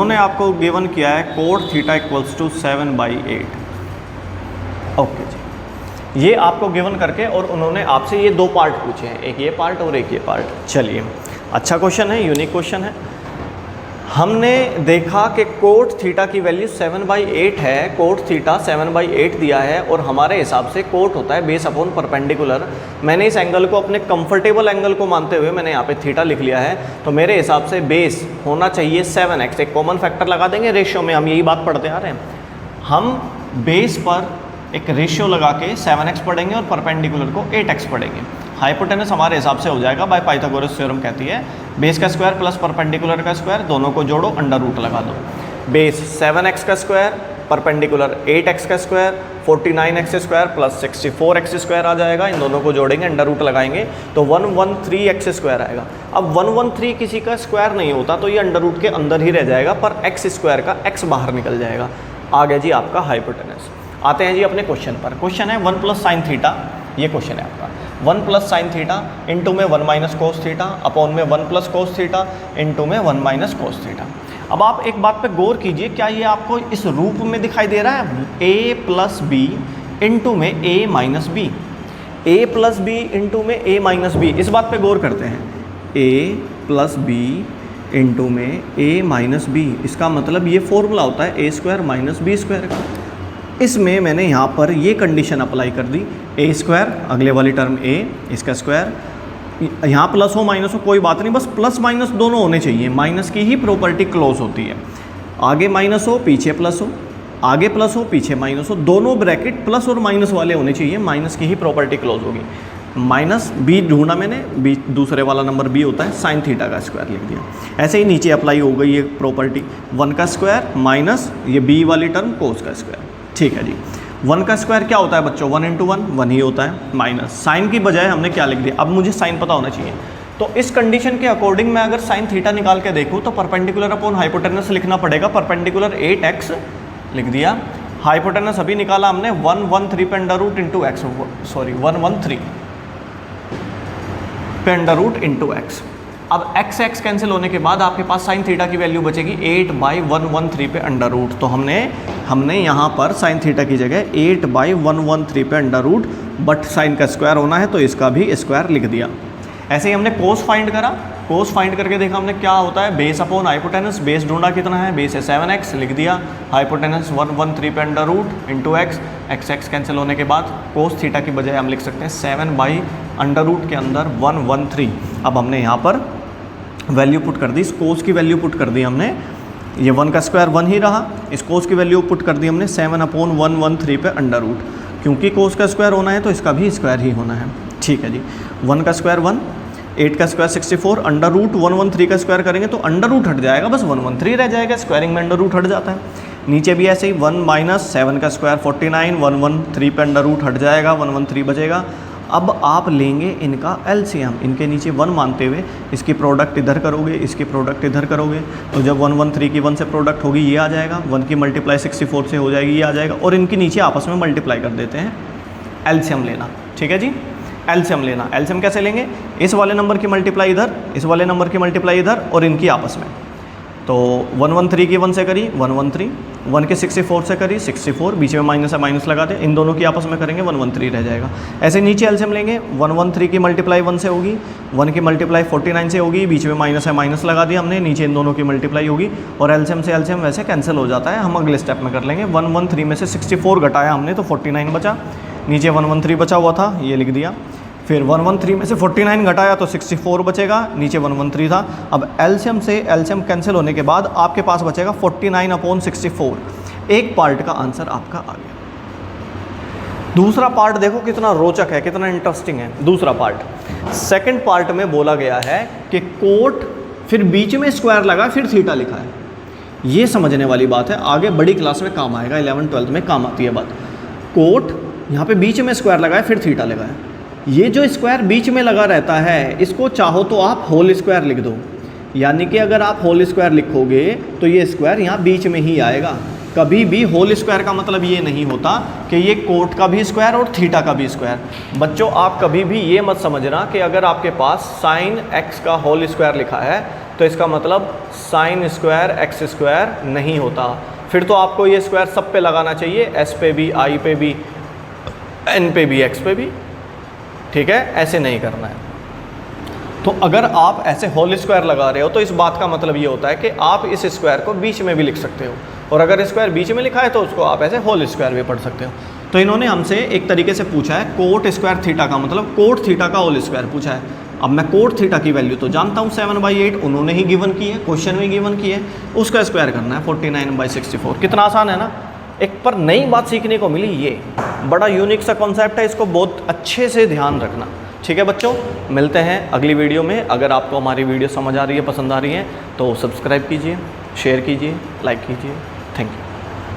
उन्होंने आपको गिवन किया है cot theta equals to 7/8। Okay जी, ये आपको गिवन करके और उन्होंने आपसे ये दो पार्ट पूछे हैं, एक ये पार्ट और एक ये पार्ट। चलिए, अच्छा क्वेश्चन है, यूनिक क्वेश्चन है। हमने देखा कि कोट थीटा की वैल्यू 7/8 है, कोट थीटा 7/8 दिया है और हमारे हिसाब से कोट होता है बेस अपॉन परपेंडिकुलर। मैंने इस एंगल को अपने कंफर्टेबल एंगल को मानते हुए मैंने यहाँ पे थीटा लिख लिया है, तो मेरे हिसाब से बेस होना चाहिए 7x। एक कॉमन फैक्टर लगा देंगे रेशियो में, हम यही बात पढ़ते आ रहे हैं। हम बेस पर एक रेशियो लगा के 7x पढ़ेंगे और परपेंडिकुलर को 8x पढ़ेंगे। हाइपोटेनस हमारे हिसाब से हो जाएगा बाय पाइथागोरस थ्योरम कहती है बेस का स्क्वायर प्लस परपेंडिकुलर का स्क्वायर, दोनों को जोड़ो, अंडर रूट लगा दो। बेस 7x का स्क्वायर, परपेंडिकुलर 8x का square, 49x square plus 64x square आ जाएगा। इन दोनों को जोड़ेंगे, अंडर रूट लगाएंगे तो 113x स्क्वायर आएगा। अब 113 किसी का स्क्वायर नहीं होता तो ये अंडर रूट के अंदर ही रह जाएगा, पर x स्क्वायर का x बाहर निकल जाएगा। आ गया जी आपका हाइपोटेनस। आते हैं जी अपने क्वेश्चन पर। क्वेश्चन है 1 + sin थीटा, ये क्वेश्चन है आपका। 1 + sin थीटा इंटू में 1 - cos थीटा अपॉन में 1 + cos थीटा इंटू में 1 - cos थीटा। अब आप एक बात पे गौर कीजिए, क्या ये आपको इस रूप में दिखाई दे रहा है? a + b इंटू में a - b, a + b into में a - b। इस बात पे गौर करते हैं, a + b इंटू में a - b। इसका मतलब ये फॉर्मूला होता है a² - b² का। इसमें मैंने यहाँ पर ये कंडीशन अप्लाई कर दी, a², अगले वाली टर्म a, इसका स्क्वायर, यहाँ प्लस हो माइनस हो कोई बात नहीं, बस प्लस माइनस दोनों होने चाहिए। माइनस की ही प्रॉपर्टी क्लोज होती है, आगे माइनस हो पीछे प्लस हो, आगे प्लस हो पीछे माइनस हो, दोनों ब्रैकेट प्लस और माइनस वाले होने चाहिए, माइनस की ही प्रॉपर्टी क्लोज होगी। माइनस b ढूंढा मैंने, b दूसरे वाला नंबर b होता है, साइन थीटा का स्क्वायर लिख दिया। ऐसे ही नीचे अप्लाई हो गई ये प्रॉपर्टी, 1 का स्क्वायर माइनस ये b वाली टर्म कोस का स्क्वायर। ठीक है जी, 1 का स्क्वायर क्या होता है बच्चों? 1 × 1 1 ही होता है, माइनस साइन की बजाय हमने क्या लिख दिया? अब मुझे साइन पता होना चाहिए, तो इस कंडीशन के अकॉर्डिंग मैं अगर साइन थीटा निकाल के देखूँ तो परपेंडिकुलर अपॉन हाइपोटेनस लिखना पड़ेगा। परपेंडिकुलर 8x लिख दिया, हाइपोटेनस अभी निकाला हमने 113 पे under root into x, sorry 113 पे अंडर रूट इंटू एक्स। अब x x कैंसिल होने के बाद आपके पास साइन थीटा की वैल्यू बचेगी 8/113 पे अंडर रूट। तो हमने यहाँ पर साइन थीटा की जगह 8/113 पे अंडर रूट, बट साइन का स्क्वायर होना है तो इसका भी स्क्वायर लिख दिया। ऐसे ही हमने कोस फाइंड करा, कोस फाइंड करके देखा हमने क्या होता है, बेस अपॉन हाइपोटेनस। बेस ढूंढा कितना है, बेस है 7x लिख दिया, हाइपोटेनस 113 पे under root into x, x cancel होने के बाद कोस थीटा की बजाय हम लिख सकते हैं 7/√के अंदर 113। अब हमने यहाँ पर वैल्यू पुट कर दी, इस कोस की वैल्यू पुट कर दी हमने, ये 1 का स्क्वायर 1 ही रहा, इस कोस की वैल्यू पुट कर दी हमने 7/113 पे अंडर रूट। क्योंकि कोस का स्क्वायर होना है तो इसका भी स्क्वायर ही होना है। ठीक है जी, 1 का स्क्वायर 1, 8 का स्क्वायर 64, अंडर रूट 113 का स्क्वायर करेंगे तो अंडर रूट हट जाएगा, बस 113 रह जाएगा, स्क्वायरिंग में अंडर रूट हट जाता है। नीचे भी ऐसे ही 1 - 7 का स्क्वायर 49, 113 पे अंडर रूट हट जाएगा, 113 बचेगा। अब आप लेंगे इनका एलसीएम, इनके नीचे 1 मानते हुए इसकी प्रोडक्ट इधर करोगे, इसकी प्रोडक्ट इधर करोगे, तो जब 113 की 1 से प्रोडक्ट होगी ये आ जाएगा, 1 की मल्टीप्लाई 64 से हो जाएगी, ये आ जाएगा, और इनके नीचे आपस में मल्टीप्लाई कर देते हैं। एलसीएम लेना, ठीक है जी, एलसीएम लेना। एलसीएम कैसे लेंगे? इस वाले नंबर की मल्टीप्लाई इधर, इस वाले नंबर की मल्टीप्लाई इधर, और इनकी आपस में। तो 113 की 1 से करी 113, 1 के 64 से करी 64, बीच में माइनस है माइनस लगा दें, इन दोनों की आपस में करेंगे 113 रह जाएगा। ऐसे नीचे एलसीएम लेंगे, 113 की मल्टीप्लाई 1 से होगी, 1 की मल्टीप्लाई 49 से होगी, बीच में माइनस है माइनस लगा दिया हमने, नीचे इन दोनों की मल्टीप्लाई होगी, और एलसीएम से एलसीएम वैसे कैंसिल हो जाता है, हम अगले स्टेप में कर लेंगे। 113 में से 64 घटाया हमने तो 49 बचा, नीचे 113 बचा हुआ था, ये लिख दिया। फिर 113 में से 49 घटाया तो 64 बचेगा, नीचे 113 था। अब एलसीएम से एलसीएम कैंसिल होने के बाद आपके पास बचेगा 49/64। एक पार्ट का आंसर आपका आ गया। दूसरा पार्ट देखो कितना रोचक है, कितना इंटरेस्टिंग है। दूसरा पार्ट, सेकंड पार्ट में बोला गया है कि कोट, फिर बीच में स्क्वायर लगा, फिर थीटा लिखा है। ये समझने वाली बात है, आगे बड़ी क्लास में काम आएगा, 11th 12th में काम आती है बात। कोट यहाँ पे बीच में स्क्वायर लगा है, फिर थीटा लगा है। ये जो स्क्वायर बीच में लगा रहता है, इसको चाहो तो आप होल स्क्वायर लिख दो, यानी कि अगर आप होल स्क्वायर लिखोगे तो ये स्क्वायर यहाँ बीच में ही आएगा। कभी भी होल स्क्वायर का मतलब ये नहीं होता कि ये कोट का भी स्क्वायर और थीटा का भी स्क्वायर। बच्चों आप कभी भी ये मत समझना कि अगर आपके पास साइन एक्स का होल स्क्वायर लिखा है तो इसका मतलब साइन स्क्वायर एक्स स्क्वायर नहीं होता। फिर तो आपको ये स्क्वायर सब पे लगाना चाहिए, एस पे भी, आई पे भी, एन पे भी, एक्स पे भी, ठीक है, ऐसे नहीं करना है। तो अगर आप ऐसे होल स्क्वायर लगा रहे हो तो इस बात का मतलब ये होता है कि आप इस स्क्वायर को बीच में भी लिख सकते हो, और अगर स्क्वायर बीच में लिखा है तो उसको आप ऐसे होल स्क्वायर भी पढ़ सकते हो। तो इन्होंने हमसे एक तरीके से पूछा है कोट स्क्वायर थीटा का मतलब कोट थीटा का होल स्क्वायर पूछा है। अब मैं कोट थीटा की वैल्यू तो जानता हूँ 7/8, उन्होंने ही गिवन की है, क्वेश्चन में गिवन की है, उसका स्क्वायर करना है 49/64। कितना आसान है ना। एक पर नई बात सीखने को मिली, ये बड़ा यूनिक सा कॉन्सेप्ट है, इसको बहुत अच्छे से ध्यान रखना। ठीक है बच्चों, मिलते हैं अगली वीडियो में। अगर आपको हमारी वीडियो समझ आ रही है, पसंद आ रही है तो सब्सक्राइब कीजिए, शेयर कीजिए, लाइक कीजिए। Thank you.